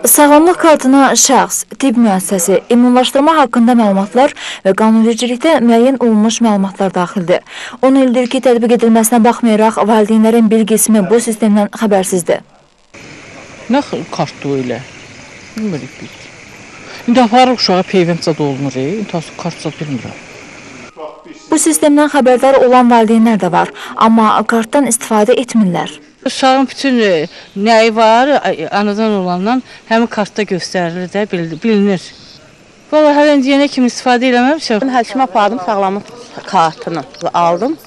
Sağlamlıq kartına şəxs, tibb müəssisəsi, immunlaşdırma haqqında məlumatlar və qanunvericilikdə müəyyən olunmuş məlumatlar daxildir. 10 ildir ki, tətbiq edilməsinə baxmayaraq, valideynlərin bir qismi bu sistemdən xəbərsizdir. Nə kartdır elə? Bilmirik biz. İndi aparıq uşağa peyvəndcə olunur, kartca bilmirəm. Bu sistemdən xəbərdar olan valideynlər də var, amma kartdan istifadə etmirlər. Uşağın bütün nəyi var, anadan olandan həmin kartda göstərilir də, bilinir. Valla hələ indiyənə kimi istifadə eləməmişəm. Həkimə apardım, sağlamlıq kartını aldım,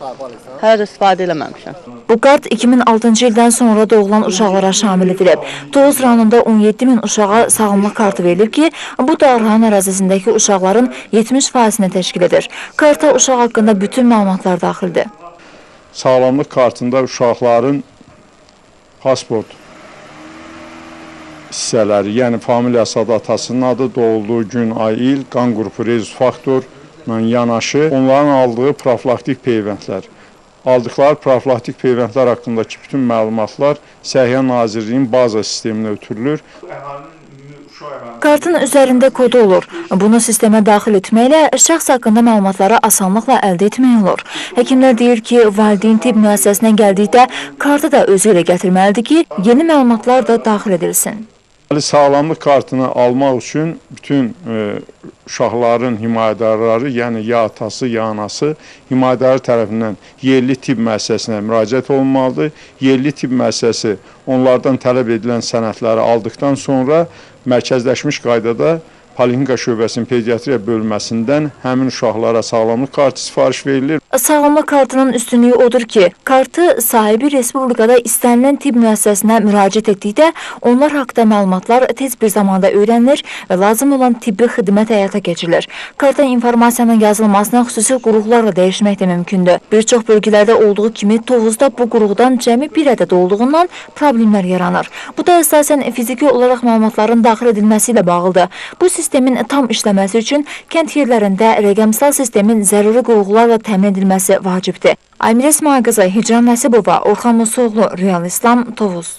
hələ də istifadə eləməmişəm. Bu kart 2006-cı ildən sonra doğulan uşaqlara şamil edilib. Tovuz rayonunda 17 min uşağa sağlamlıq kartı verilib ki, bu da rayon ərazisindəki uşaqların 70%-ni təşkil edir. Karta uşaq haqqında bütün məlumatlar daxildir. Sağlamlıq kartında uşaqların pasport hissələri, yəni familiyası, atasının adı, doğulduğu gün, ay, il, qan qrupu, rezus faktorla yanaşı onların aldığı profilaktik peyvəndlər. Aldıqları profilaktik peyvəndlər haqqındakı bütün məlumatlar Səhiyyə Nazirliyinin baza sisteminə ötürülür. Kartın üzərində kodu olur. Bunu sistemə daxil etməklə şəxs haqqında məlumatları asanlıqla əldə etmək olur. Həkimlər deyir ki, valideyn tibb müəssisəsinə gəldikdə kartı da özü ilə gətirməlidir ki, yeni məlumatlar da daxil edilsin. Sağlamlıq kartını almaq üçün bütün uşaqların himayədarları, yəni ya atası, ya anası himayədarı tərəfindən yerli tibb müəssisəsinə müraciət olunmalıdır. Yerli tibb müəssisəsi onlardan tələb edilən sənədləri aldıqdan sonra mərkəzləşmiş qaydada Poliklinika şöbəsinin pediatriya bölməsindən həmin uşaqlara sağlamlıq kartı sifariş verilir. Sağlamlıq kartının üstünlüyü odur ki, kartı sahibi respublikada istənilən tibb müəssisəsinə müraciət etdikdə onlar haqqında məlumatlar tez bir zamanda öyrənilir və lazım olan tibbi xidmət həyata keçirilir. Kartda informasiyanın yazılmasına xüsusi qurğularla dəyişmək də mümkündür. Bir çox bölgələrdə olduğu kimi Tovuzda bu qurğudan cəmi bir ədəd olduğundan problemlər yaranır. Bu da əsasən fiziki olaraq məlumatların daxil edilməsi ilə bağlıdır. Bu sistemin tam işləməsi üçün kənd yerlərində rəqəmsal sistemin zəruri qurğularla təmin edilməsi vacibdir. Aymir İsmail qızı, Hicran Nəsibova, Orxan Musoğlu, Real İslam, Tovuz.